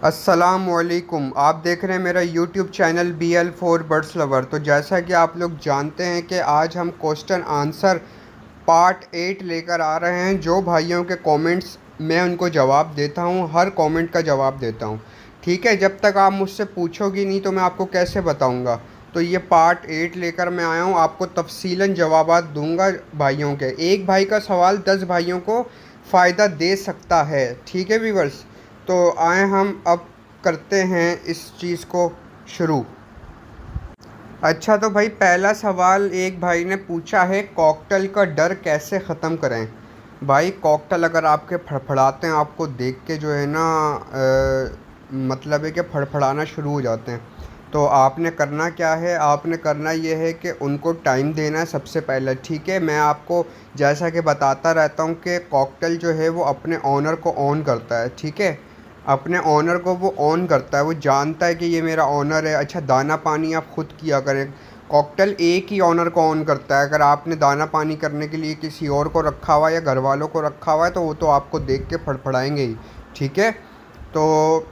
अस्सलामुअलैकुम। आप देख रहे हैं मेरा YouTube channel BL4 birds lover. तो जैसा कि आप लोग जानते हैं कि आज हम क्वेश्चन आंसर पार्ट 8 लेकर आ रहे हैं। जो भाइयों के कमेंट्स मैं उनको जवाब देता हूं, हर कमेंट का जवाब देता हूं। ठीक है, जब तक आप मुझसे पूछोगी नहीं तो मैं आपको कैसे बताऊंगा। तो ये पार्ट 8 लेकर मैं आया हूं, आपको तफसीलन जवाबात दूंगा भाइयों के। एक भाई का सवाल 10 भाइयों को फ़ायदा दे सकता है। ठीक है व्यूअर्स, तो आए हम अब करते हैं इस चीज़ को शुरू। अच्छा, तो भाई पहला सवाल एक भाई ने पूछा है, कॉकटेल का डर कैसे ख़त्म करें। भाई कॉकटेल अगर आपके फड़फड़ाते हैं, आपको देख के जो है ना मतलब है कि फड़फड़ाना शुरू हो जाते हैं, तो आपने करना क्या है, आपने करना ये है कि उनको टाइम देना है सबसे पहले। ठीक है, मैं आपको जैसा कि बताता रहता हूँ कि कॉकटेल जो है वो अपने ऑनर को ऑन करता है। ठीक है, अपने ऑनर को वो ऑन करता है, वो जानता है कि ये मेरा ऑनर है। अच्छा, दाना पानी आप खुद किया करें। कॉकटेल एक ही ऑनर को ऑन करता है। अगर आपने दाना पानी करने के लिए किसी और को रखा हुआ है या घर वालों को रखा हुआ है तो वो तो आपको देख के फड़फड़ाएंगे ही। ठीक है, तो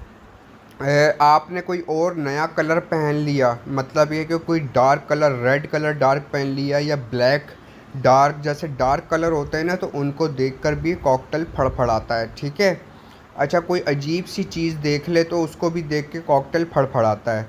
आपने कोई और नया कलर पहन लिया, मतलब ये कि कोई dark colour, red colour dark पहन लिया या ब्लैक डार्क, जैसे डार्क कलर होते हैं ना, तो उनको देखकर भी कॉकटेल फड़फड़ाता है। ठीक है। अच्छा, कोई अजीब सी चीज़ देख ले तो उसको भी देख के कॉकटेल फड़फड़ाता है।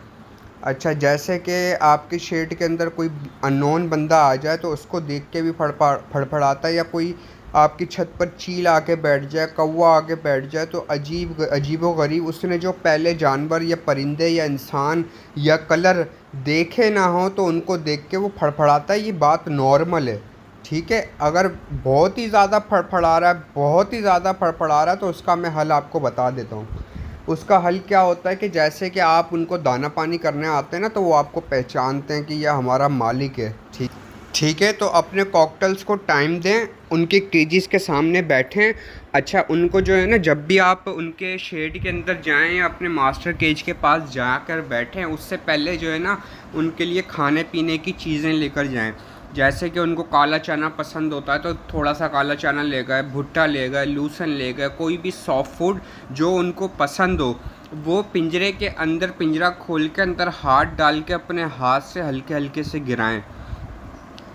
अच्छा, जैसे कि आपके शेड के अंदर कोई अननोन बंदा आ जाए तो उसको देख के भी फड़फड़ाता है, या कोई आपकी छत पर चील आके बैठ जाए, कौवा आके बैठ जाए, तो अजीबो गरीब उसने जो पहले जानवर या परिंदे या इंसान या कलर देखे ना हो तो उनको देख के वो फड़फड़ाता है। ये बात नॉर्मल है। ठीक है, अगर बहुत ही ज़्यादा फड़फड़ा रहा है, बहुत ही ज़्यादा फड़फड़ा रहा है, तो उसका मैं हल आपको बता देता हूँ। उसका हल क्या होता है कि जैसे कि आप उनको दाना पानी करने आते हैं ना, तो वो आपको पहचानते हैं कि यह हमारा मालिक है। ठीक ठीक है, तो अपने कॉकटेल्स को टाइम दें, उनके केजेस के सामने बैठें। अच्छा, उनको जो है ना, जब भी आप उनके शेड के अंदर जाएं या अपने मास्टर केज के पास जाकर बैठें, उससे पहले जो है ना उनके लिए खाने पीने की चीज़ें लेकर जाएं। जैसे कि उनको काला चना पसंद होता है तो थोड़ा सा काला चना ले गए, भुट्टा ले गए, लूसन ले गए, कोई भी सॉफ्ट फूड जो उनको पसंद हो वो पिंजरे के अंदर, पिंजरा खोल के अंदर हाथ डाल के अपने हाथ से हल्के हल्के से गिराएं,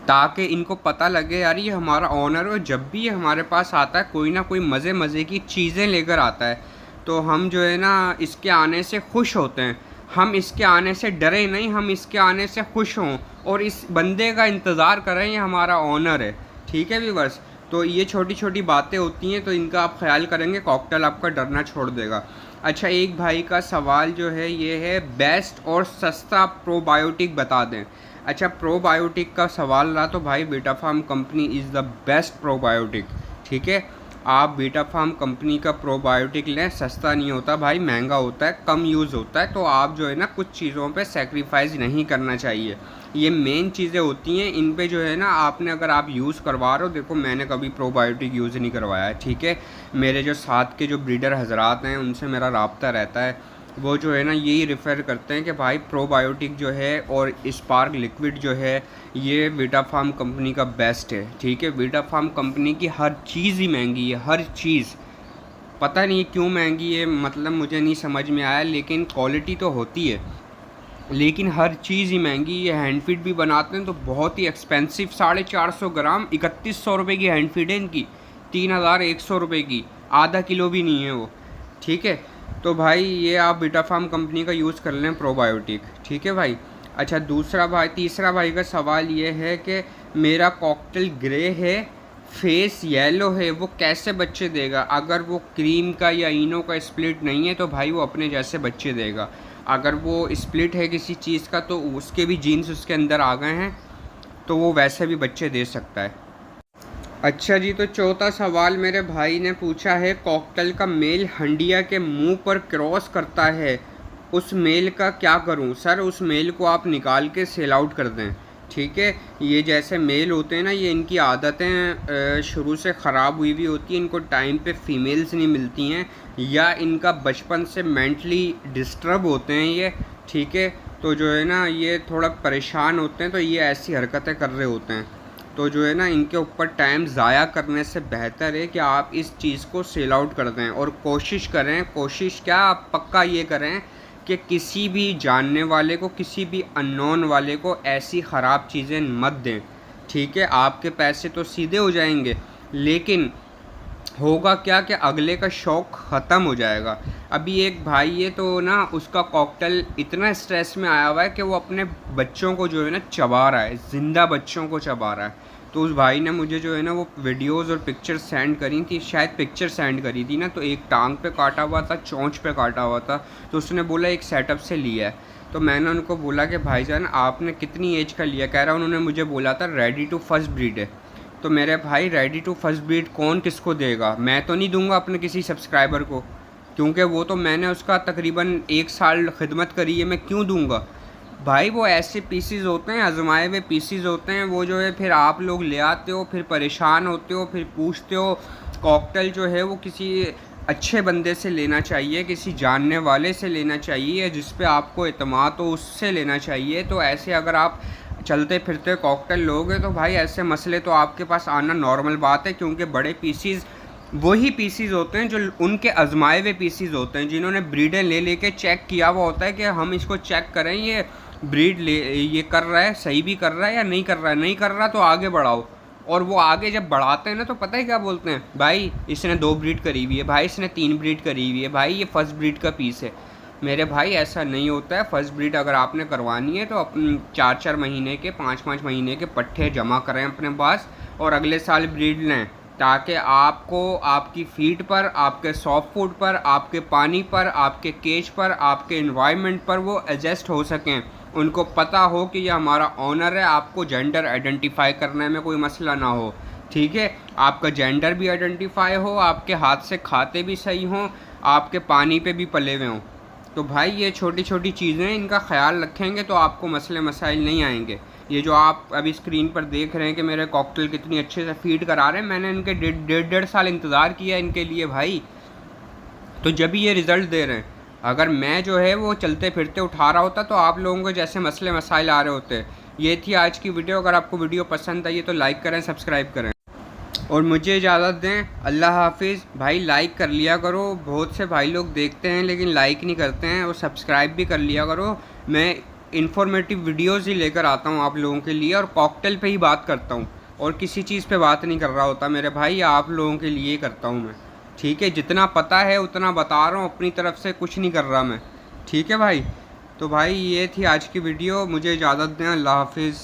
ताकि इनको पता लगे यार ये हमारा ऑनर है। जब भी ये हमारे पास आता है कोई ना कोई मज़े मज़े की चीज़ें लेकर आता है, तो हम जो है ना इसके आने से खुश होते हैं। हम इसके आने से डरे नहीं, हम इसके आने से खुश हों और इस बंदे का इंतज़ार करें, ये हमारा ऑनर है। ठीक है व्यूअर्स, तो ये छोटी छोटी बातें होती हैं, तो इनका आप ख्याल करेंगे, कॉकटेल आपका डरना छोड़ देगा। अच्छा, एक भाई का सवाल जो है ये है, बेस्ट और सस्ता प्रोबायोटिक बता दें। अच्छा, प्रोबायोटिक का सवाल रहा तो भाई Beta Farm company is the best probiotic. ठीक है, आप बीटा फार्म कंपनी का प्रोबायोटिक लें, सस्ता नहीं होता भाई, महंगा होता है, कम यूज़ होता है, तो आप जो है ना कुछ चीज़ों पे सेक्रीफाइस नहीं करना चाहिए। ये मेन चीज़ें होती हैं, इन पे जो है ना आपने, अगर आप यूज़ करवा रहे हो, देखो मैंने कभी प्रोबायोटिक यूज़ नहीं करवाया है। ठीक है, मेरे जो साथ के जो ब्रीडर हजरात हैं उनसे मेरा राब्ता रहता है, वो जो है ना यही रेफ़र करते हैं कि भाई प्रोबायोटिक जो है और स्पार्क लिक्विड जो है ये वीटा फार्म कंपनी का बेस्ट है। ठीक है, वीटा फार्म कंपनी की हर चीज़ ही महंगी है, हर चीज़। पता नहीं क्यों महंगी है, मतलब मुझे नहीं समझ में आया, लेकिन क्वालिटी तो होती है, लेकिन हर चीज़ ही महंगी। ये हैंड फीड भी बनाते हैं तो बहुत ही एक्सपेंसिव, 450 ग्राम 3100 रुपये की हैंड फीड है इनकी, 3100 रुपये की, आधा किलो भी नहीं है वो। ठीक है, तो भाई ये आप बीटा फार्म कंपनी का यूज़ कर लें प्रोबायोटिक। ठीक है भाई। अच्छा, तीसरा भाई का सवाल ये है कि मेरा कॉकटेल ग्रे है, फेस येलो है, वो कैसे बच्चे देगा। अगर वो क्रीम का या इनो का स्प्लिट नहीं है तो भाई वो अपने जैसे बच्चे देगा। अगर वो स्प्लिट है किसी चीज़ का तो उसके भी जीन्स उसके अंदर आ गए हैं, तो वो वैसे भी बच्चे दे सकता है। अच्छा जी, तो चौथा सवाल मेरे भाई ने पूछा है, कॉकटेल का मेल हंडिया के मुंह पर क्रॉस करता है, उस मेल का क्या करूं। सर, उस मेल को आप निकाल के सेल आउट कर दें। ठीक है, ये जैसे मेल होते हैं ना, ये इनकी आदतें शुरू से ख़राब हुई हुई होती हैं, इनको टाइम पे फीमेल्स नहीं मिलती हैं, या इनका बचपन से मेंटली डिस्टर्ब होते हैं ये। ठीक है, तो जो है ना ये थोड़ा परेशान होते हैं, तो ये ऐसी हरकतें कर रहे होते हैं। तो जो है ना, इनके ऊपर टाइम ज़ाया करने से बेहतर है कि आप इस चीज़ को सेल आउट कर दें। और कोशिश करें, कोशिश क्या, आप पक्का ये करें कि किसी भी जानने वाले को, किसी भी अननोन वाले को ऐसी ख़राब चीज़ें मत दें, ठीक है। आपके पैसे तो सीधे हो जाएंगे, लेकिन होगा क्या कि अगले का शौक़ ख़त्म हो जाएगा। अभी एक भाई है, तो ना उसका कॉकटेल इतना स्ट्रेस में आया हुआ है कि वो अपने बच्चों को जो है ना चबा रहा है, ज़िंदा बच्चों को चबा रहा है। तो उस भाई ने मुझे जो है ना वो वीडियोज़ और पिक्चर सेंड करी थी, शायद पिक्चर सेंड करी थी ना, तो एक टांग पे काटा हुआ था, चोंच पे काटा हुआ था। तो उसने बोला एक सेटअप से लिया है। तो मैंने उनको बोला कि भाईजान आपने कितनी एज का लिया? कह रहा उन्होंने मुझे बोला था रेडी टू फर्स्ट ब्रीड है। तो मेरे भाई रेडी टू फर्स्ट ब्रीड कौन किसको देगा? मैं तो नहीं दूंगा अपने किसी सब्सक्राइबर को, क्योंकि वो तो मैंने उसका तकरीबन 1 साल खिदमत करी है, मैं क्यों दूंगा भाई? वो ऐसे पीसीज होते हैं, आजमाए हुए पीसीज होते हैं, वो जो है फिर आप लोग ले आते हो, फिर परेशान होते हो, फिर पूछते हो। कॉकटेल जो है वो किसी अच्छे बंदे से लेना चाहिए, किसी जानने वाले से लेना चाहिए, जिस पे आपको एतमाद हो उससे लेना चाहिए। तो ऐसे अगर आप चलते फिरते कॉकटेल लोगे तो भाई ऐसे मसले तो आपके पास आना नॉर्मल बात है, क्योंकि बड़े पीसीज वही पीसीज होते हैं जो उनके आजमाए हुए पीसीज होते हैं, जिन्होंने ब्रीडें ले लेके चेक किया हुआ होता है कि हम इसको चेक करें, ये ब्रीड ये कर रहा है, सही भी कर रहा है या नहीं कर रहा है। नहीं कर रहा तो आगे बढ़ाओ। और वो आगे जब बढ़ाते हैं ना, तो पता है क्या बोलते हैं? भाई इसने 2 ब्रीड करी हुई है, भाई इसने 3 ब्रीड करी हुई है, भाई ये फर्स्ट ब्रीड का पीस है। मेरे भाई ऐसा नहीं होता है। फर्स्ट ब्रीड अगर आपने करवानी है तो अपने 4-4 महीने के, 5-5 महीने के पट्ठे जमा करें अपने पास, और अगले साल ब्रीड लें, ताकि आपको आपकी फीड पर, आपके सॉफ्ट फूड पर, आपके पानी पर, आपके केज पर, आपके इन्वायरमेंट पर वो एडजस्ट हो सकें। उनको पता हो कि ये हमारा ऑनर है, आपको जेंडर आइडेंटिफाई करने में कोई मसला ना हो, ठीक है। आपका जेंडर भी आइडेंटिफाई हो, आपके हाथ से खाते भी सही हों, आपके पानी पे भी पले हुए हों। तो भाई ये छोटी छोटी चीज़ें, इनका ख्याल रखेंगे तो आपको मसले मसाइल नहीं आएंगे। ये जो आप अभी स्क्रीन पर देख रहे हैं कि मेरे कॉकटेल कितनी अच्छे से फीड करा रहे हैं, मैंने इनके 1.5 साल इंतज़ार किया इनके लिए भाई, तो जब ये रिज़ल्ट दे रहे हैं। अगर मैं जो है वो चलते फिरते उठा रहा होता तो आप लोगों को जैसे मसले मसाइल आ रहे होते। ये थी आज की वीडियो। अगर आपको वीडियो पसंद आई है तो लाइक करें, सब्सक्राइब करें और मुझे इजाज़त दें। अल्लाह हाफिज़। भाई लाइक कर लिया करो, बहुत से भाई लोग देखते हैं लेकिन लाइक नहीं करते हैं, और सब्सक्राइब भी कर लिया करो। मैं इन्फॉर्मेटिव वीडियोज़ ही लेकर आता हूँ आप लोगों के लिए, और कॉकटेल पे ही बात करता हूँ, और किसी चीज़ पे बात नहीं कर रहा होता मेरे भाई, आप लोगों के लिए करता हूँ मैं, ठीक है। जितना पता है उतना बता रहा हूँ, अपनी तरफ से कुछ नहीं कर रहा मैं, ठीक है भाई। तो भाई ये थी आज की वीडियो, मुझे इजाज़त दें। अल्लाह हाफिज़।